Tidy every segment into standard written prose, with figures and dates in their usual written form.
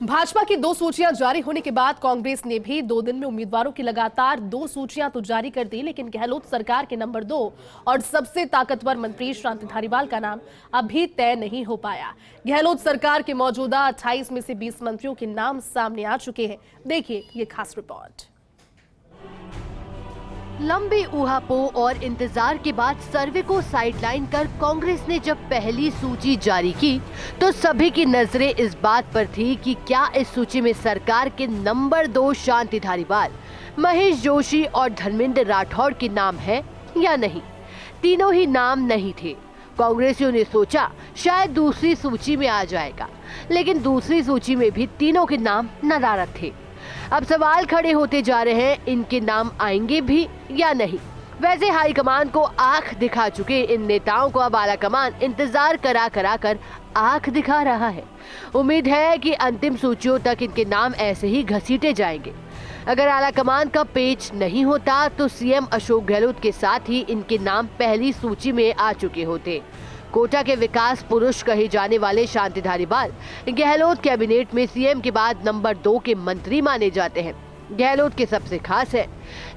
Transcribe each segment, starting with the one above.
भाजपा की 2 सूचियां जारी होने के बाद कांग्रेस ने भी 2 दिन में उम्मीदवारों की लगातार 2 सूचियां तो जारी कर दी, लेकिन गहलोत सरकार के नंबर 2 और सबसे ताकतवर मंत्री शांति धारीवाल का नाम अभी तय नहीं हो पाया। गहलोत सरकार के मौजूदा 28 में से 20 मंत्रियों के नाम सामने आ चुके हैं। देखिए ये खास रिपोर्ट। लंबे ऊहापोह और इंतजार के बाद सर्वे को साइडलाइन कर कांग्रेस ने जब पहली सूची जारी की तो सभी की नजरें इस बात पर थी कि क्या इस सूची में सरकार के नंबर 2 शांति धारीवाल, महेश जोशी और धर्मेंद्र राठौड़ के नाम है या नहीं। तीनों ही नाम नहीं थे। कांग्रेसियों ने सोचा शायद दूसरी सूची में आ जाएगा, लेकिन दूसरी सूची में भी तीनों के नाम नदारद थे। अब सवाल खड़े होते जा रहे हैं, इनके नाम आएंगे भी या नहीं। वैसे हाईकमान को आंख दिखा चुके इन नेताओं को अब आला कमान इंतजार करा कर आंख दिखा रहा है। उम्मीद है कि अंतिम सूचियों तक इनके नाम ऐसे ही घसीटे जाएंगे। अगर आला कमान का पेच नहीं होता तो सीएम अशोक गहलोत के साथ ही इनके नाम पहली सूची में आ चुके होते। कोटा के विकास पुरुष कहे जाने वाले शांति धारीवाल गहलोत कैबिनेट में सीएम के बाद नंबर 2 के मंत्री माने जाते हैं। गहलोत के सबसे खास है,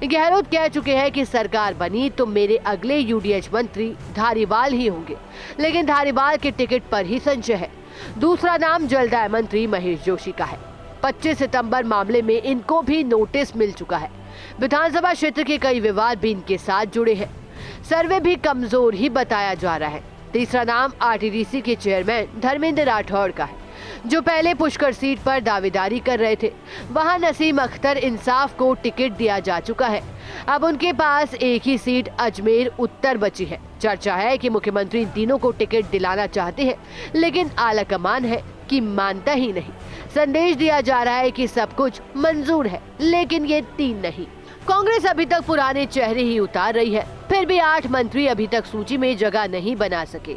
गहलोत कह चुके हैं कि सरकार बनी तो मेरे अगले यूडीएच मंत्री धारीवाल ही होंगे, लेकिन धारीवाल के टिकट पर ही संशय है। दूसरा नाम जलदाय मंत्री महेश जोशी का है। 25 सितंबर मामले में इनको भी नोटिस मिल चुका है। विधानसभा क्षेत्र के कई विवाद भी इनके साथ जुड़े हैं। सर्वे भी कमजोर ही बताया जा रहा है। तीसरा नाम आरटीडीसी के चेयरमैन धर्मेंद्र राठौड़ का है, जो पहले पुष्कर सीट पर दावेदारी कर रहे थे। वहां नसीम अख्तर इंसाफ को टिकट दिया जा चुका है। अब उनके पास एक ही सीट अजमेर उत्तर बची है। चर्चा है कि मुख्यमंत्री इन तीनों को टिकट दिलाना चाहते हैं, लेकिन आलाकमान है कि मानता ही नहीं। संदेश दिया जा रहा है कि सब कुछ मंजूर है, लेकिन ये 3 नहीं। कांग्रेस अभी तक पुराने चेहरे ही उतार रही है, फिर भी 8 मंत्री अभी तक सूची में जगह नहीं बना सके।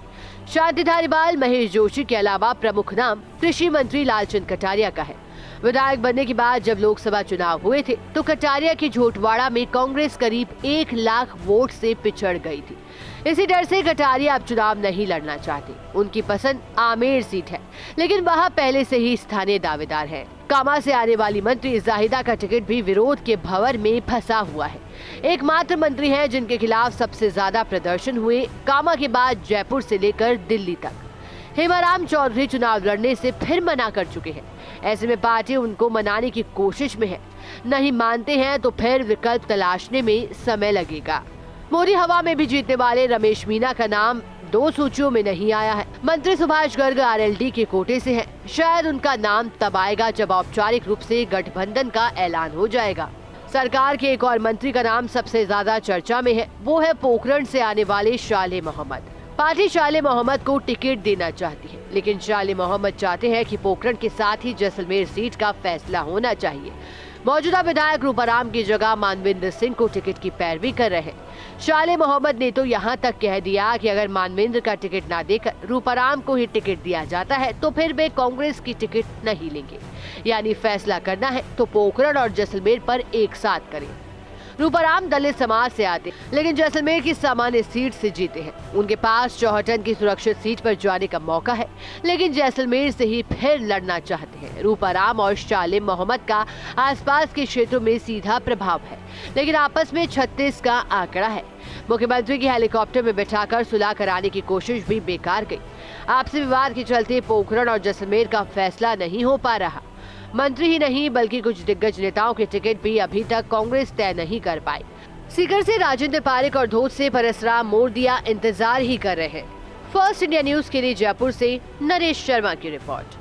शांति धारीवाल, महेश जोशी के अलावा प्रमुख नाम कृषि मंत्री लालचंद कटारिया का है। विधायक बनने के बाद जब लोकसभा चुनाव हुए थे तो कटारिया की झोटवाड़ा में कांग्रेस करीब 1 लाख वोट से पिछड़ गई थी। इसी डर से कटारिया अब चुनाव नहीं लड़ना चाहते। उनकी पसंद आमेर सीट है, लेकिन वहां पहले से ही स्थानीय दावेदार है। कामा से आने वाली मंत्री जाहिदा का टिकट भी विरोध के भंवर में फंसा हुआ है। एकमात्र मंत्री हैं जिनके खिलाफ सबसे ज्यादा प्रदर्शन हुए, कामा के बाद जयपुर से लेकर दिल्ली तक। हेमाराम चौधरी चुनाव लड़ने से फिर मना कर चुके हैं। ऐसे में पार्टी उनको मनाने की कोशिश में है। नहीं मानते हैं तो फिर विकल्प तलाशने में समय लगेगा। मोदी हवा में भी जीतने वाले रमेश मीना का नाम 2 सूचियों में नहीं आया है। मंत्री सुभाष गर्ग आरएलडी के कोटे से हैं। शायद उनका नाम तब आएगा जब औपचारिक रूप से गठबंधन का ऐलान हो जाएगा। सरकार के एक और मंत्री का नाम सबसे ज्यादा चर्चा में है, वो है पोखरण से आने वाले शाले मोहम्मद। पार्टी शाले मोहम्मद को टिकट देना चाहती है, लेकिन शाले मोहम्मद चाहते हैं कि पोखरण के साथ ही जैसलमेर सीट का फैसला होना चाहिए। मौजूदा विधायक रूपाराम की जगह मानवेंद्र सिंह को टिकट की पैरवी कर रहे हैं। शाले मोहम्मद ने तो यहाँ तक कह दिया कि अगर मानवेंद्र का टिकट ना देकर रूपाराम को ही टिकट दिया जाता है तो फिर वे कांग्रेस की टिकट नहीं लेंगे। यानी फैसला करना है तो पोखरण और जैसलमेर पर एक साथ करें। रूपाराम दलित समाज से आते, लेकिन जैसलमेर की सामान्य सीट से जीते हैं। उनके पास चौहटन की सुरक्षित सीट पर जाने का मौका है, लेकिन जैसलमेर से ही फिर लड़ना चाहते हैं। रूपाराम और शाले मोहम्मद का आसपास के क्षेत्रों में सीधा प्रभाव है, लेकिन आपस में 36 का आंकड़ा है। मुख्यमंत्री की हेलीकॉप्टर में बैठाकर सुलह कराने की कोशिश भी बेकार गई। आपसी विवाद के चलते पोखरण और जैसलमेर का फैसला नहीं हो पा रहा। मंत्री ही नहीं बल्कि कुछ दिग्गज नेताओं के टिकट भी अभी तक कांग्रेस तय नहीं कर पाई। सीकर से राजेंद्र पारेख और धोद से परसराम मोरदिया इंतजार ही कर रहे हैं। फर्स्ट इंडिया न्यूज के लिए जयपुर से नरेश शर्मा की रिपोर्ट।